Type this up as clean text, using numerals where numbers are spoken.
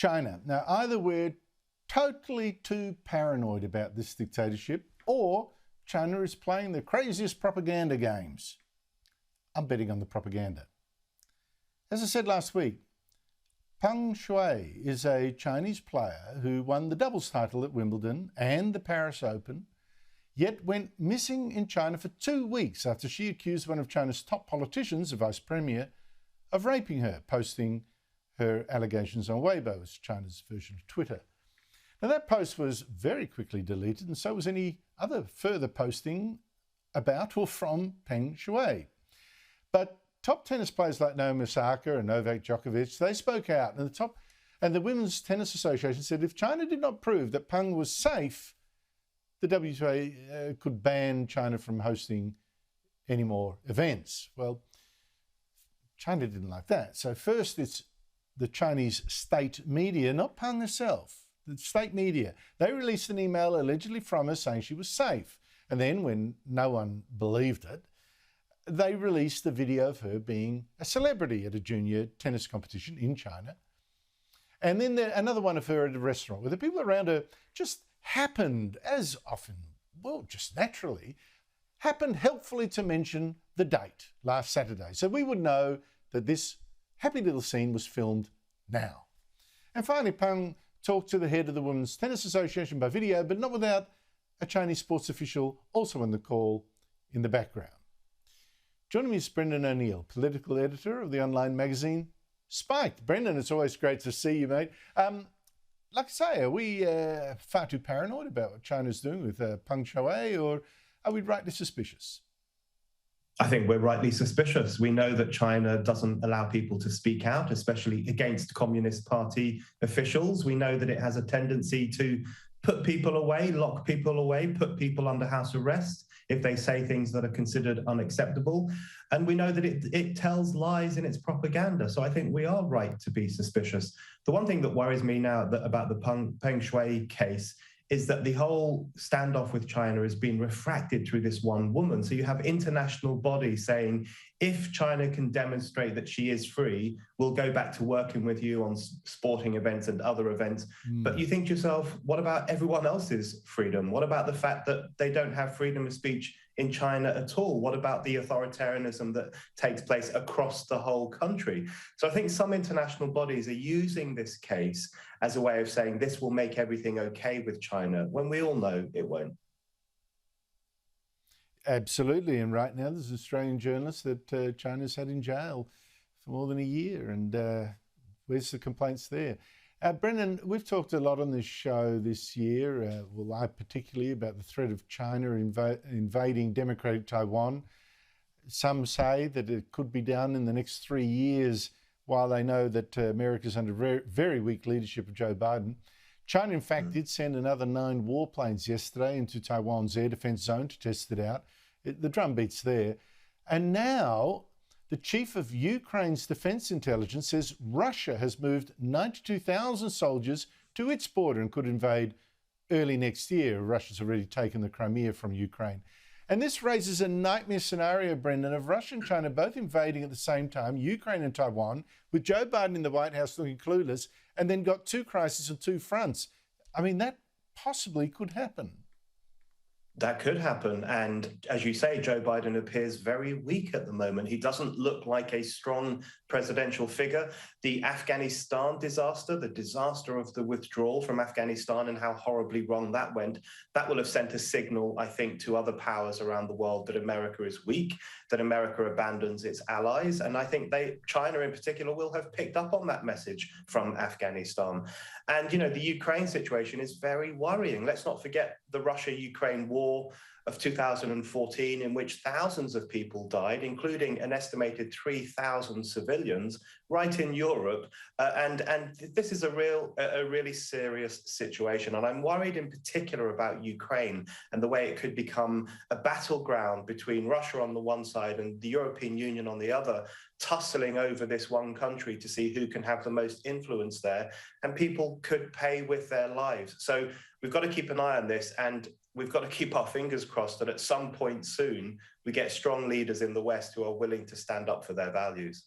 China. Now, either we're totally too paranoid about this dictatorship, or China is playing the craziest propaganda games. I'm betting on the propaganda. As I said last week, Peng Shuai is a Chinese player who won the doubles title at Wimbledon and the Paris Open, yet went missing in China for 2 weeks after she accused one of China's top politicians, the vice premier, of raping her, posting her allegations on Weibo, as China's version of Twitter. Now, that post was very quickly deleted, and so was any other further posting about or from Peng Shuai. But top tennis players like Naomi Osaka and Novak Djokovic, they spoke out, and the Women's Tennis Association said if China did not prove that Peng was safe, the WTA could ban China from hosting any more events. Well, China didn't like that. So first it's the Chinese state media, not Peng herself, the state media. They released an email allegedly from her saying she was safe. And then when no one believed it, they released the video of her being a celebrity at a junior tennis competition in China. And then another one of her at a restaurant where the people around her just happened, as often, well, just naturally, happened helpfully to mention the date, last Saturday. So we would know that this happy little scene was filmed now. And finally, Peng talked to the head of the Women's Tennis Association by video, but not without a Chinese sports official also on the call in the background. Joining me is Brendan O'Neill, political editor of the online magazine Spiked. Brendan, it's always great to see you, mate. Like I say, are we far too paranoid about what China's doing with Peng Shuai, or are we rightly suspicious? I think we're rightly suspicious. We know that China doesn't allow people to speak out, especially against Communist Party officials. We know that it has a tendency to put people away, lock people away, put people under house arrest if they say things that are considered unacceptable. And we know that it tells lies in its propaganda. So I think we are right to be suspicious. The one thing that worries me now about the Peng Shuai case is that the whole standoff with China has been refracted through this one woman. So you have international bodies saying, if China can demonstrate that she is free, we'll go back to working with you on sporting events and other events. But you think to yourself, what about everyone else's freedom? What about the fact that they don't have freedom of speech in China at all? What about the authoritarianism that takes place across the whole country? So I think some international bodies are using this case as a way of saying this will make everything okay with China, when we all know it won't. Absolutely. And right now there's an Australian journalist that China's had in jail for more than a year. And where's the complaints there? Brendan, we've talked a lot on this show this year, well, I particularly, about the threat of China invading democratic Taiwan. Some say that it could be done in the next 3 years, while they know that America's under very weak leadership of Joe Biden. China, in fact, did send another 9 warplanes yesterday into Taiwan's air defence zone to test it out. The drumbeat's there. And now the chief of Ukraine's defence intelligence says Russia has moved 92,000 soldiers to its border and could invade early next year. Russia's already taken the Crimea from Ukraine. And this raises a nightmare scenario, Brendan, of Russia and China both invading at the same time, Ukraine and Taiwan, with Joe Biden in the White House looking clueless, and then got 2 crises on 2 fronts. I mean, that possibly could happen. That could happen. And as you say, Joe Biden appears very weak at the moment. He doesn't look like a strong presidential figure. The Afghanistan disaster, the disaster of the withdrawal from Afghanistan and how horribly wrong that went, that will have sent a signal, I think, to other powers around the world that America is weak, that America abandons its allies. And I think China in particular will have picked up on that message from Afghanistan. And, you know, the Ukraine situation is very worrying. Let's not forget the Russia-Ukraine war of 2014, in which thousands of people died, including an estimated 3,000 civilians right in Europe. And this is a really serious situation. And I'm worried in particular about Ukraine and the way it could become a battleground between Russia on the one side and the European Union on the other, tussling over this one country to see who can have the most influence there. And people could pay with their lives. So we've got to keep an eye on this, and we've got to keep our fingers crossed that at some point soon we get strong leaders in the West who are willing to stand up for their values.